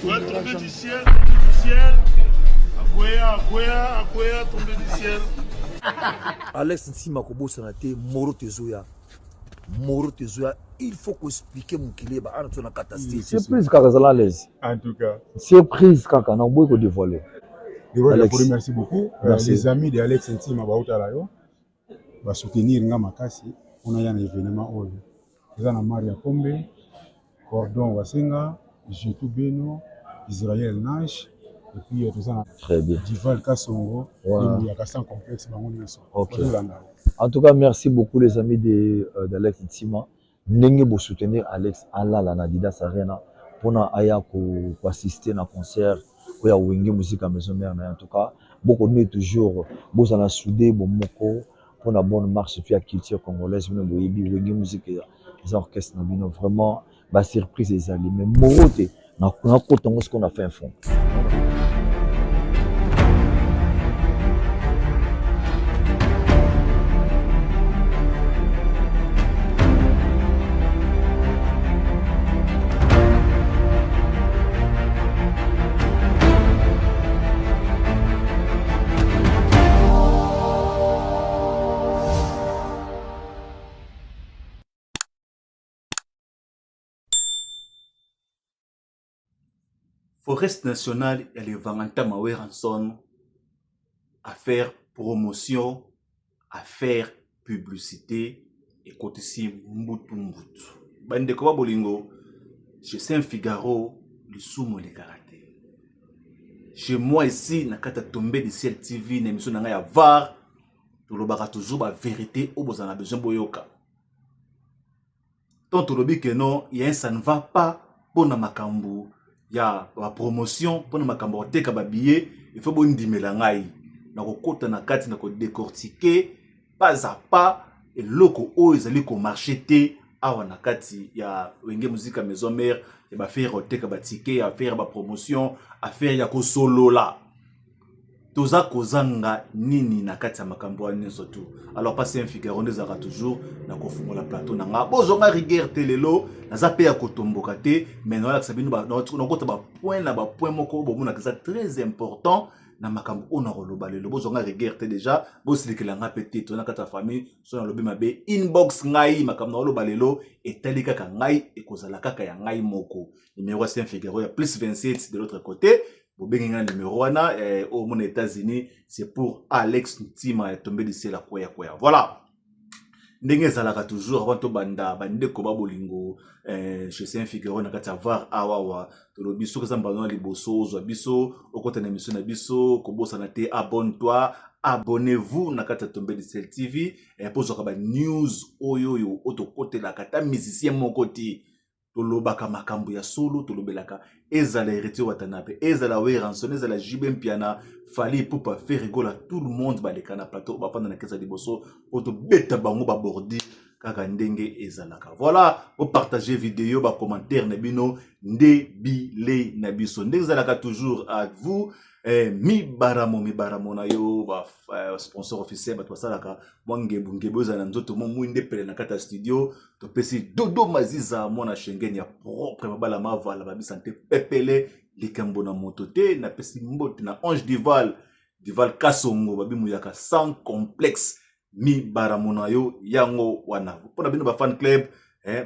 Ouais, tombé du ciel, tombé du ciel. Akwea, tombé du ciel. Alex Ntima kobosana te Moro Tezoya. Moro Tezoya, il faut qu'on explique mon kilé ba ana tona catastrophe. Surprise kaka zala à l'aise. En tout cas, Surprise kaka na boy ko dévoiler. Alex, merci beaucoup. Merci. Les amis de Alex Ntima Bautalayo va soutenir nga makasi. On a un événement oyo. Eza na Maria Kombe, Cordon Wasenga, Jetou Beno, Israël Nash et puis tout ça. Très bien. Dival Kassongo, il y a Kassan complexe bango nyonso. OK. En tout cas, merci beaucoup les amis d'Alex Ntima. Ndenge bo soutenir Alex Alala na Adidas Arena pour aya ko assister na concert ko ya Wenge musique à maison mère en tout cas beaucoup de toujours boza na soudé bon moko pour la bonne marche puis la culture congolaise bino boyebi Wenge musique les orchestres na bino vraiment ba surprise les alliés mais morote na kotongo ce qu'on a fait un fond. Forest National, il y a les Vanganta Mawe Ranson à faire promotion, à faire publicité et côté si Mbutu Mbutu. Bande Koba Bolingo, chez Saint-Figaro, le Soumo les karaté. Chez moi ici, na kata tombé de ciel TV, na émission na ya VAR, tout le bara toujours la vérité au besoin besoin boyoka. Tant tout le bi que non, il y a un ça ne va pas pour na makambu. Il y a la promotion pour ma cambote ka billet il faut bon dimela ngai na kokota na kati na ko décortiquer pas à pas et loko o ezali ko marché té awa na kati ya Wenge musique à maison mère et ba faire te ka ba ticket à faire ba promotion à faire ya ko solo là toza kozanga nini na kati ya makambo ane surtout alors passer un Figaro des ara toujours na kofungo la plateau na nga bozonga rigueur telelo naza pe ya kotomboka te mais na la sabino ba na kota ba point moko bo mona ça très important na makambo ona roloba lelo bozonga rigueur te déjà bosilikela nga petit to na kata famille so na lobi mabe inbox ngai makambo na roloba lelo etali kaka ngai ekozala kaka ya ngai moko numéro c'est un Figaro ya plus 27 de l'autre côté. Bobengina numéro 1 au monde États-Unis, c'est pour Alex Ntima tombé de ciel à quoi. Voilà. Ndenge zalaka toujours avant to banda bande ko babolingo chez Saint-Figaro na kati var awawa to lo biso ka mbano liboso zo biso okota na émission na biso ko bosa na te abonne-toi abonnez-vous na kati tombé de ciel TV et pour zo ka ba news oyo oto kote la kata musicien moko ti tolobaka makambo ya solo tolobelaka ezala héritier watanabe ezala we ranson ezala jibem piana fali pour pas faire rigoler tout le monde baleka na plateau ba panda na kesa liboso oto beta bango ba bordi kaka ndenge ezalaka voilà vous partagez vidéo ba commentaire na bino nde bile na biso ndenge ezalaka toujours à vous mi baramo na yo ba sponsor officiel ba tosalaka ngebu za na nzoto mo mwinde pele na kata studio to pesi dodo maziza mona Schengen ya propre mabala mavala ba bisante pepele likambo na moto te na pesi mbote na Ange Dival Kasongo ba bimu yaka sans complexe mi baramo na yo yango wana pona bino ba fan club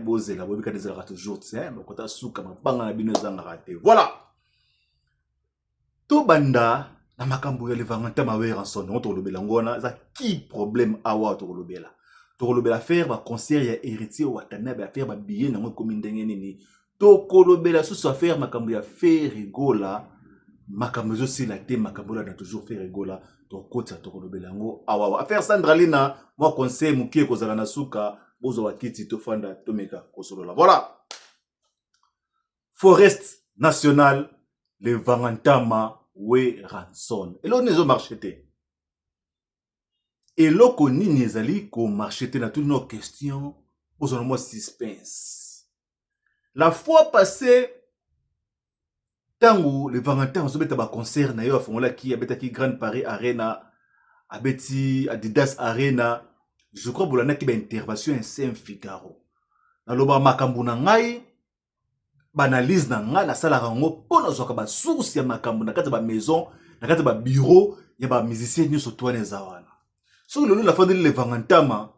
bozela bobika dezela toujours bakota suka mabanga na bino zanga raté voilà. To banda na makambo ya levanganta mawe ranson on to lobela ngona za ki problème awa to lobela faire ba concert ya héritier watana ba faire ba billet na ngo ndenge nini to kolobela sous faire makambo ya faire rigola makambo zo si la te makambo la na toujours faire rigola to kota to lobela ngo awa affaire Sandralina moi conseil mukie kozala na suka bozo wakiti to fanda to meka kosolola voilà. Forest National le Vangantama we ranson. Et là, on est marché. Et là, on est ko marché na toutes nos questions. Aux moi suspense. La fois passée, tango le Vangantama so beta ba concert na yo afongola ki abeta ki Grand Paris Arena, abeti Adidas Arena. Je crois bolana ki ba intervention en Saint-Figaro. Na loba makambu na ngai banalise na nga na sala rango pona zoka ba source ya makambo na kati ba maison na kati ba bureau ya ba musicien nyo sotwane zawana so lelo la fandi le vangantama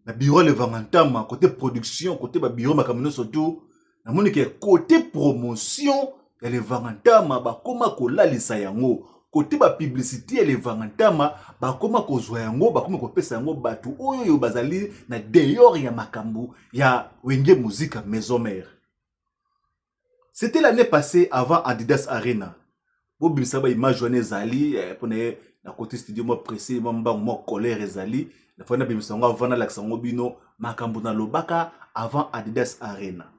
na bureau le vangantama côté production côté ba bureau makambo soto na moni ke côté promotion ya le vangantama ba koma kolalisa yango côté ba publicité ya le vangantama ba koma kozwa yango ba koma kopesa yango batu oyo yo bazali na dehors ya makambo ya wenge musique maison mère. C'était l'année passée avant Adidas Arena. Vous avez vu image journée Zali, pour na côté studio moi pressé, moi colère Zali. La fois na bimisanga avant l'accent bino makambo na lobaka avant Adidas Arena.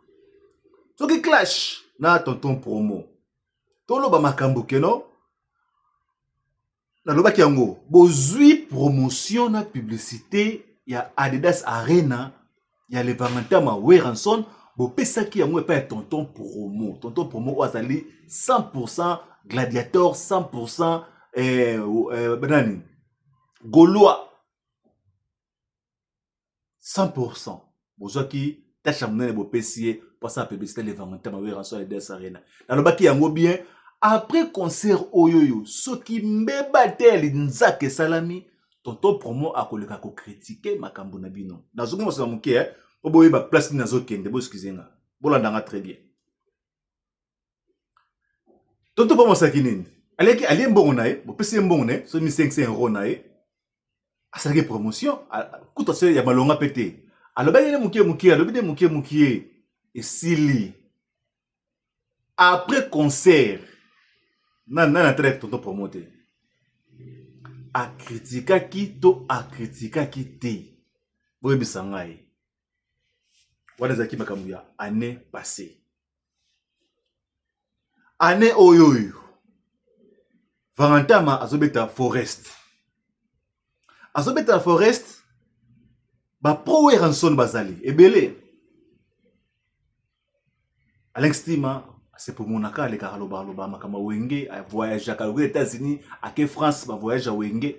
So qui clash na tonton promo. Tolo ba makambo keno. Na lobaki yango bozui promotion na publicité ya Adidas Arena ya le Vangantama Weranson. Bo pesaki yango epa ya tonton promo. Tonton promo azali 100% gladiateur, 100% banani Gaulois. 100%. Bozaki tacha munene bo pesier pour sa publicité le Vangantama Weranson et des Arena. Na lobaki yango bien après concert oyoyo soki mbeba tel nzake salami tonton promo akoleka ko critiquer makambo na bino. Nazoki mo sa muke Oboye ba place ni nazo kende bo excusez-nga. Bolandanga très bien. Tonto pa mosaki nini? Aleki ali mbongo na ye, bo pesi mbongo na ye, so mi 500 € na ye. Asalaki promotion, kuta se ya malonga pété. Aloba yene mukie, alobi de mukie esili. Après concert, na traite tonto promoter. A critica ki to a critica ki te. Boye bisanga ye. Wana zaki makambo ya année passée. Année oyoyo. Vangantama azobeta Forest. Azobeta Forest. Ba pro Weranson bazali. Ebele. Alex Tima, c'est pour mon aka le karaloba makama wenge a voyage à aux États-Unis, à que France va voyage à wenge.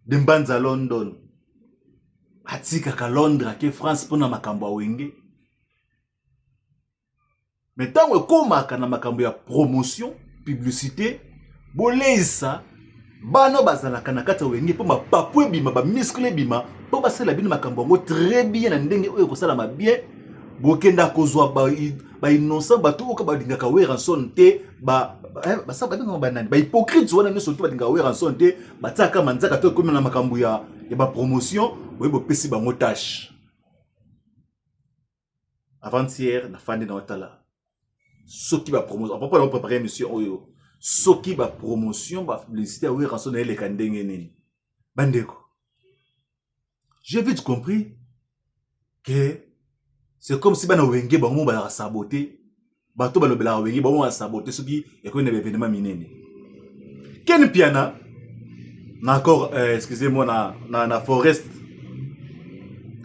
Dembanza London. Atika ka Londres ke France pona makambo wenge. Mais tant que koma kana makambo ya promotion, publicité, bolesa bano bazala kana kata wenge po mapapwe bima ba muscle bima po basala bino makambo ngo très bien na ndenge oyo ko sala ma bien bokenda kozwa ba innocent bato oka ba dingaka Weranson te ba sa ba dinga banani ba hypocrite wana nyoso to ba dinga Weranson te bataka manzaka to komi na makambo ya ba promotion bo pesi bango tâche. Avant-hier na fandi na watala soki ba promotion on peut pas préparer monsieur oyo soki ba promotion ba publicité à Weranson ele kandenge nini bandeko. J'ai vite compris que c'est comme si bana wenge bango ba saboter bato ba lobela wenge bango ba saboter soki ekone événement minene. Ken Piana na encore excusez-moi na Forest.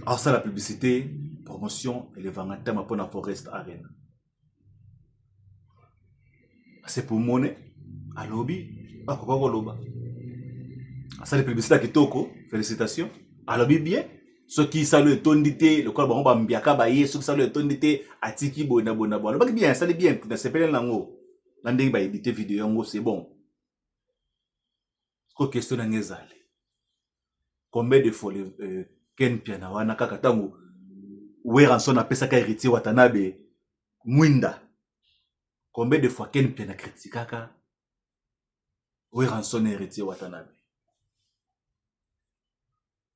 Alors ça la publicité, promotion et le Vangantama pour la Forest Arena. C'est pour monnaie à lobby, pas quoi loba. Ça la publicité qui toko, félicitations. À lobby bien. Ceux qui saluent tondité, le corps ba mbiaka ba ye, ceux qui saluent tondité, atiki bona. Le bac bien, ça le bien, dans ce pays lango. Landing ba éditer vidéo ngo c'est bon. Ko question na ngezale. Combien de fois Ken Piana wana kaka tango Weranson apesa ka héritier Watanabe Mwinda. Combien de fois Ken Piana critikaka Weranson héritier Watanabe.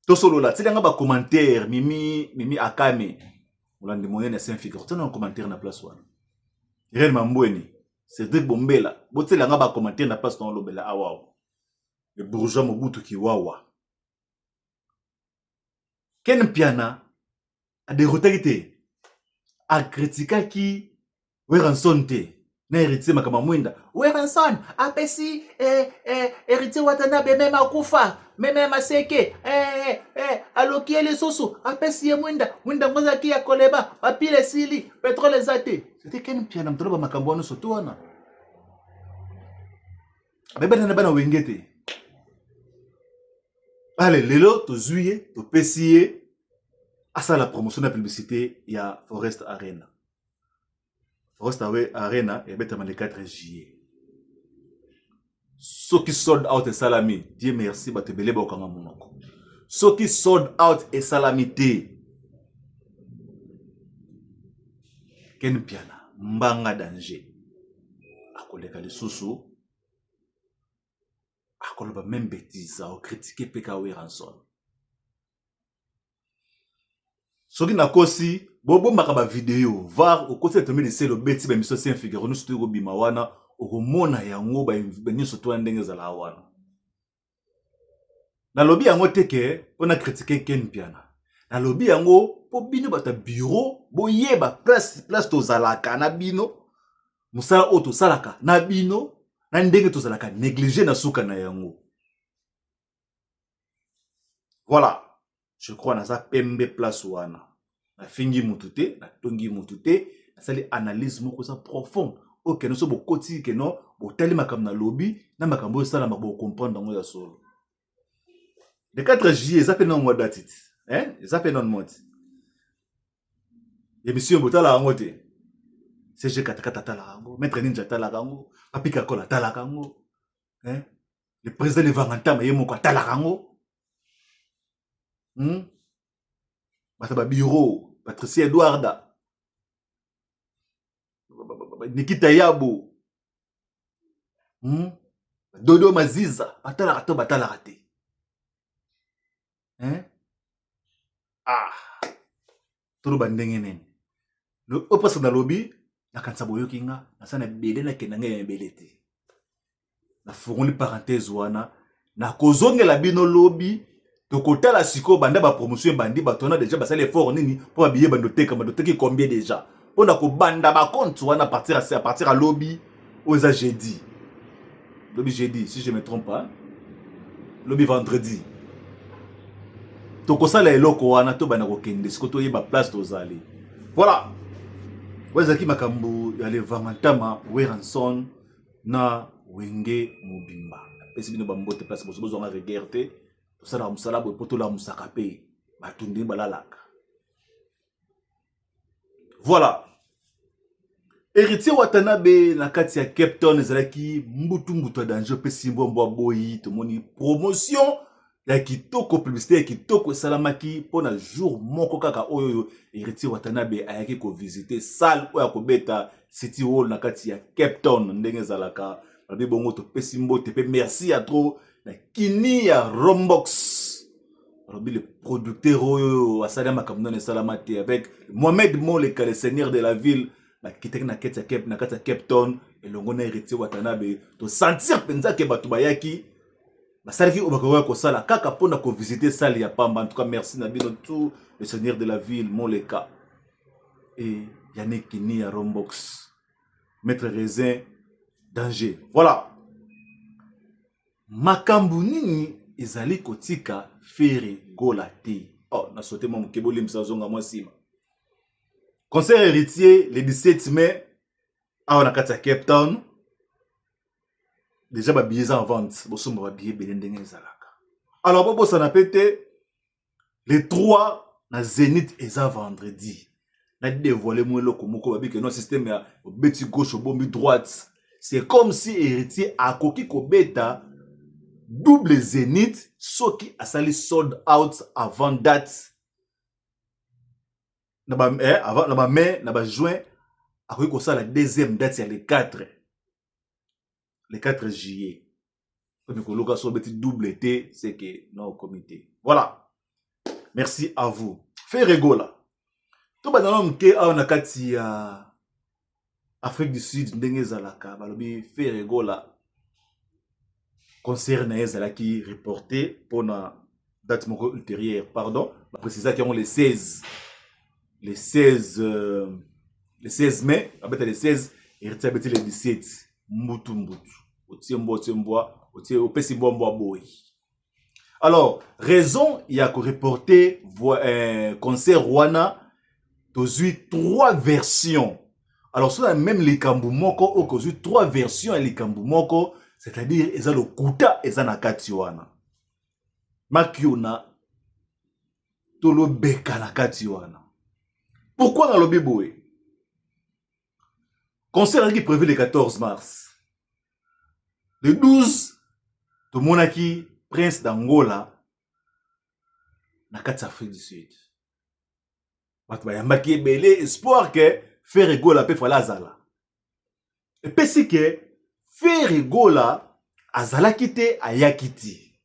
To solo la tsilanga ba commentaire mimi akame olande monene saint figure tana commentaire na place wana. Irene Mambweni Cédric Bombela botselanga ba commentaire na place dans lobela awa. Le bourgeois Mobutu Kiwawa. Ken Piana a déroté a critiqué qui Weranson te na héritier makama Mwinda. Weranson apesi héritier Watanabe même akufa même maseke aloki ele soso apesi Mwinda ngoza ki ya koleba papile sili pétrole zate. C'était Ken Piana mtoloba makambo wana soto wana. Beba na bana wengete. Allez, lelo, to juillet, to pesier, à ça la promotion de la publicité, il y a Forest Arena. Frost Arena et bêtement le 4 juillet. Ceux qui sold out et salami, Dieu merci, bah te belé bakanga monoko. Ceux qui sold out et salamité. Ken piana, mbanga danger. Akoleka le sousou. Akoloba même bêtise, à critiquer PKW Ranson. Soki na kosi, bobo makaba vidéo, var au côté de c'est le bêtise, mais c'est un figure, nous studio bimawana, au mona yango, ben surtout un dengue zala wana. Na lobby yango teke, on a critiqué Ken Piana. Na lobby yango, po bino bata bureau, bo yeba place to zalaka na bino, musala auto salaka na bino, na ndenge to zalaka négligé na suka na yango. Voilà. Je crois na sa pembe place wana. Na fingi mutute, na tongi mutute, na sali analyse moko sa profonde. Ok, nous sommes au koti que non, bo tali makam na lobby, na makambo sala mako comprendre ngo ya solo. Le 4 juillet, ça fait non mois d'atit. Hein? Ça fait non mois. Émission botala ngote. CG katakata talarango, maître ninja talarango, papi kakola talarango. Hein? Le président de Vangantama yemo kwa talarango. Bataba bureau, Patricia Edouarda, Nikita Yabo, Dodo Maziza, Batalarato Batalarate. Hein? Ah, tout bandengenen. Le opus dans lobby, na kansaboyo kinga, na sana bele na kenanga ya belete. Na fourni parenthèse wana, na kozonge la bino lobby. Tokota la siko banda ba promotion bandi batona déjà basali effort nini pour habiller bandoteka combien déjà pour na ko banda ba compte wana à partir à lobby aux jeudi si je me trompe pas lobby vendredi tokosa la eloko wana to bana ko kende siko to yeba place tozali voilà wazaki makambo ya le Vangantama Weranson na Wenge Mobimba pesi bino bambote place bozo nga regerte sala musala bo poto la musaka pe batundi balalaka. Voilà. Héritier Watanabe na kati ya Cape Town ezalaki mbutu danger pe simbo mbo boyi to moni promotion ya kitoko publicité ya kitoko salamaki pona jour moko kaka oyo Héritier Watanabe ayaki ko visiter salle oya ko beta City Hall na kati ya Cape Town ndenge zalaka babi bongo to pe simbo te pe merci à trop na kini ya Rombox. Le producteur oyo asali makamno salamate avec Mohamed Moleka le seigneur de la ville qui était na kati ya Cape Town et longona Héritier Watanabe to sentir penza ke batu bayaki basali ki obako ko sala kaka pona ko visiter salle ya pamba. En tout cas merci na bino tout le seigneur de la ville Moleka et Yannick Kini ya Rombox maître raisin danger. Voilà. Makambu nini ezali kotika fere golate. Oh, na sauté mon keboli msazonga moi sima. Concert héritier le 17 mai à Nakata Cape Town. Déjà ba billets en vente, bo somba ba billets belendenge ezalaka. Alors bobo ça n'a pété le 3 na Zénith eza vendredi. Na dévoilé moi loko moko babi que non système ya beti gauche bombi droite. C'est comme si héritier a koki ko beta double Zénith, ce qui a sali sold out avant date. Avant mai, juin, après qu'on ça la deuxième date, c'est le 4 juillet. Comme que l'occasion de double été, c'est que non au comité. Voilà. Merci à vous. Fait rigola. Tout le monde qui a un kati Afrique du Sud, ndenge zalaka, balobi fait rigola. Concert na ezalaki reporté pour la date moko ultérieure, pardon, la préciser qu'ils ont les 16 mai, avec les 16 et le 17 mbutu alors raison il y a que reporter concert Rwanda tozui 3 versions. Alors ça même les kambumoko okozui 3 versions et les kambumoko. C'est-à-dire, ils ont le kuta, ils ont la katiwana. Makiona, tolo beka la katiwana. Pourquoi dans le béboué? Concert qui est prévu le 14 mars. Le 12, tout le monde qui Prince d'Angola, na kati Afrique du Sud. Il y a un espoir que Ferregola peut faire la zala. Et puis c'est que Ferregola azala kite ayakiti.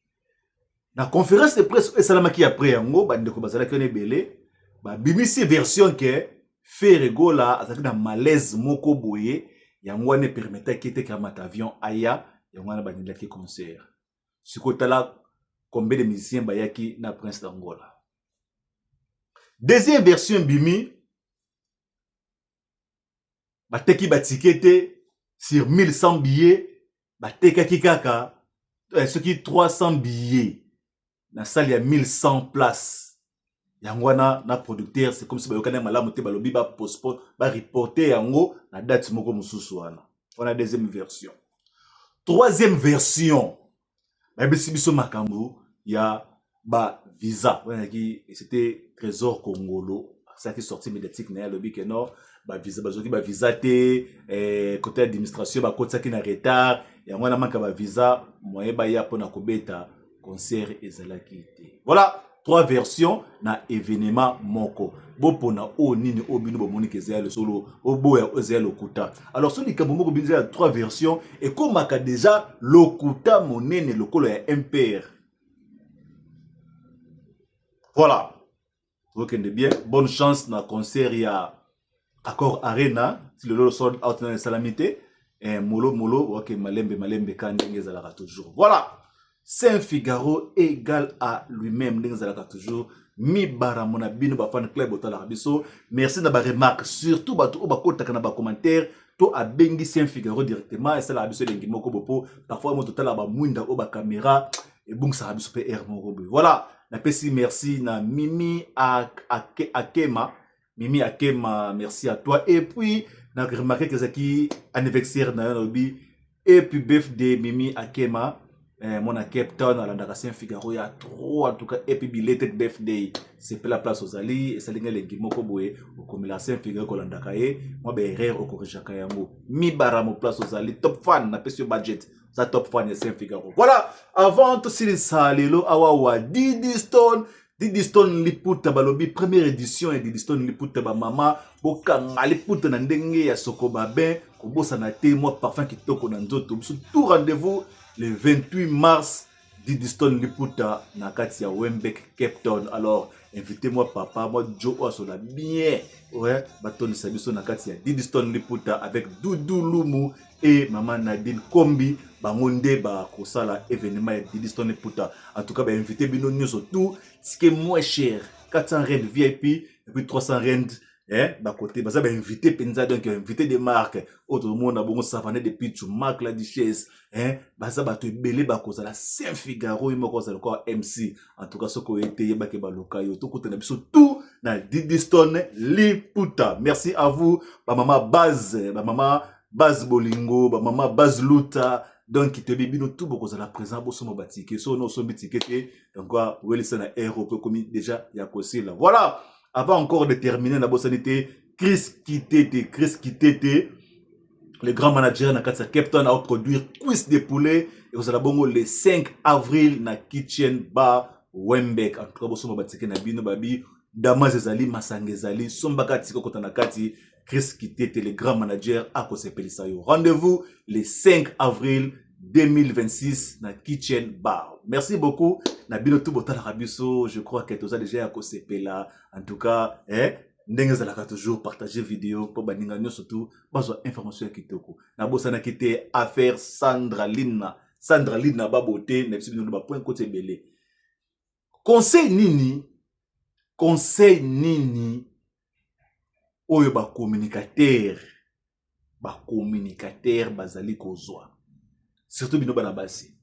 Na conférence de presse et salamaki après yango bandeko bazala kone belé ba bimisi version que Ferregola azaki na malaise moko boye yango ne permettait kite kamata avion aya yango na bandela ki concert. Sikotala combien de musiciens bayaki na Prince d'Angola. Deuxième version bimi bateki batikete sur 1100 billets batekaki kaka ce qui 300 billets na salle ya 1100 places yango na producteur c'est comme si bayokana malamu te balobi ba postpone ba reporter yango na date moko mususu wana. On a deuxième version. Troisième version babisi biso makambo ya ba visa c'était Trésor Congolo ça qui sorti médiatique na lobi que non ba visa bazoki ba visa te côté administration ba côté qui na retard yango na manka ba visa moyen ba ya pona kobeta concert ezalaki te. Voilà trois versions na événement moko bopona o nini o bino bo monique ezali solo o boya ezali lokuta. Alors ce likambo moko binza trois versions et comme aka déjà lokuta monene lokolo ya MPR. Voilà. Ok, bien. Bonne chance dans le concert. Il y a Accord Arena. Si le lot sort out dans la salamité. Et Molo, ok, Malembe, Kandengezalaka toujours. Voilà. Saint-Figaro égal à lui-même. Dengezalaka toujours. Mi baramona bino ba fan club otala biso. Merci na ba remarque. Surtout ba to ba kota kana ba commentaire. To a bengi Saint-Figaro directement. Et ça la biso dengi moko bopo. Parfois mo total ba mwinda o ba caméra. Et bon ça biso pe air moko. Voilà. Na pesi merci na Mimi Akema. Mimi Akema, merci à toi. Et puis, na remarqué que c'est qui anniversaire na Nairobi. Et puis, birthday Mimi Akema. Mon à Cape Town, à la Saint-Figaro, il y a trop en tout cas. Et puis, belated birthday. C'est pas la place aux alliés. Et ça l'ingé les Gimoko Boé. Comme la Saint-Figaro, Kolandakaye. Moi, ben, rare au Korishakayamo. Mi baramo place aux alliés. Top fan, na pesi budget. Ça top fan de Saint-Figaro. Voilà, avant tout si salelo awawa Didi Stone liputa balobi première édition et Didi Stone liputa ba mama bokanga liputa na ndenge ya sokoba ben kobosa na te moi parfum kitoko na nzoto tout rendez-vous le 28 mars Didi Stone liputa na kati ya Wembeck Cape Town. Alors invitez-moi papa, moi Joe Asola bien ouais baton sabiso na kati ya Didi Stone liputa avec Doudou Lumu et maman Nadine Kombi bangonde ba kosala événement ya Didi Stone liputa. En tout cas ba invité bino nyoso tout ce qui est moins cher 400 rand VIP et puis 300 rand bah côté bah ça va inviter penza donc inviter des marques autre monde a bon savané des pitch marque la duchesse bah ça va te belé bah cause la Saint-Figaro il me cause encore MC en tout cas ce qu'on était bah que bah local tout côté na biso tout na Didi Stone liputa. Merci à vous bah maman Baz Bolingo bah maman Baz Luta. Donc, qui te bibi nous tout beaucoup à la présence pour son bâtiment. So no son bitiquet. Donc, quoi, oui, c'est un héros comme déjà il y a aussi là. Voilà. Avant encore de terminer la bossanité, Chris Kitete, le grand manager na Katsa Cape Town a produit cuisse de poulet et vous allez bongo le 5 avril na Kitchen Bar Wembeck. En tout cas, bosso batiquet na bino babi Damas ezali Masanga ezali sombaka tiko kota na kati. Chris Kitete, le grand manager à Kosepelisayo. Rendez-vous le 5 avril 2026 dans Kitchen Bar. Merci beaucoup. Nabino tout botal rabiso. Je crois que tout ça déjà à Kosepela. En tout cas, n'engazalaka toujours partager vidéo pour baninga nyo surtout besoin information kitoko. Nabosa na kité affaire Sandra Lina baboté nepsi bino ba point côté belé. Conseil nini oyo ba communicateur bazali kozwa surtout bino bana basi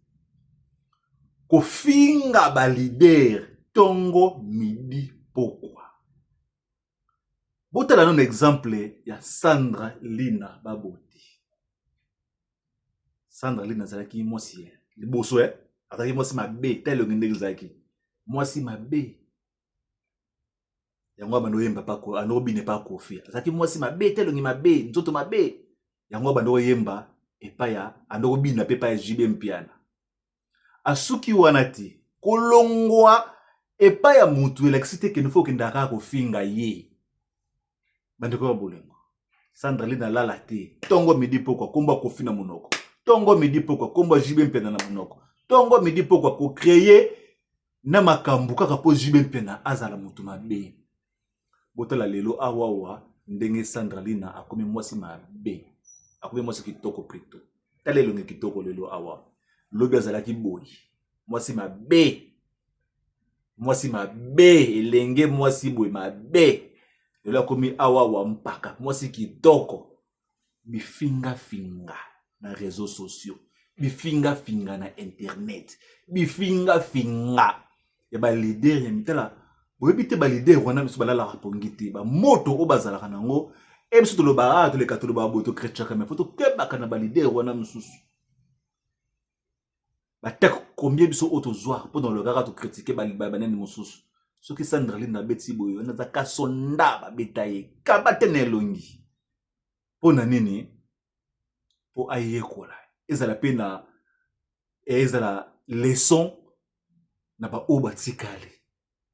kofinga ba leader tongo midi pokwa botala non exemple ya Sandra Lina baboti. Sandra Lina zalaki mosi liboso azalaki mosi mabe telo ngende zaki mosi mabe yango bano yemba pa ko anobi ne pa kofi azaki mwasi mabe telo ngi mabe nzoto mabe yango bando yemba epaya andoko bina pe pa ya JB Mpiana asuki wana te kolongwa epaya mutu électricité ke nfo kindaka ko finga ye bandeko ba bolengo Sandra Lina lala te tongo midi pokwa komba ko fina monoko tongo midi pokwa komba JB Mpiana na monoko tongo midi pokwa ko créer na makambu kaka po JB Mpiana azala mutu mabe botala lelo awawa ndenge Sandra Lina akomi mwasi mabe akomi mwasi kitoko plutôt tala elongi kitoko lelo awa lobi azalaki boyi mwasi mabe elenge mwasi boyi mabe lelo akomi awawa mpaka mwasi kitoko bifinga finga na réseaux sociaux bifinga finga na internet bifinga finga ya ba leader ya mitala boyebi te ba leader wana miso balala rapongi te ba moto o bazalaka nango e miso toloba to le katoloba boto chrétien mais photo kebaka na ba leader wana misusu ba tek combien biso auto zoa pendant le gars to critiquer ba banene misusu ce qui Sandra Lina beti boyo na za kasonda ba betaye kabate na elongi pona nini po ayekola ezala pena ezala leçon na ba obatikale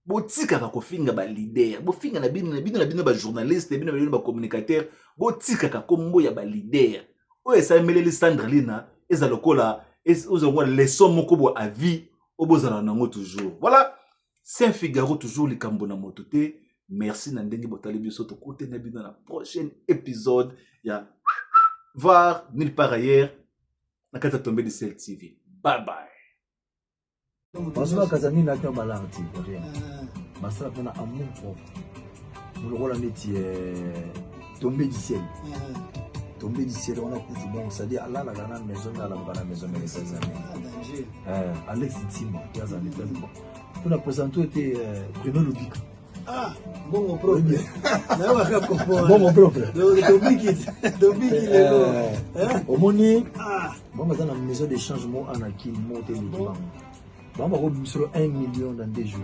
botika ka kofinga ba leader bofinga na bino ba journaliste bino ba communicateur botika ka kombo ya ba leader o esa meleli Sandra Lina ezala kola ezongwa leçon moko bo avis obozala nango toujours voilà Saint Figaro toujours likambo na moto te merci na ndenge botali biso to kote na bino na prochain épisode ya voir nulle part ailleurs na kata tomber de Cell TV bye bye. Basula kazani na kwa balanti rien. Basula pena amour propre. Nous le rôle métier tomber du ciel. Tomber du ciel on a cousu bon c'est-à-dire là la grande maison là la maison mais ça danger. Alex Ntima qui a un état. Pour la présenter était Bruno Lubika. Ah, bon mon propre. Là on va comprendre. Bon mon propre. Dominique le Omoni. Ah, bon dans la maison de changement Anakin monter le dimanche. On va revenir sur 1 million dans 2 jours.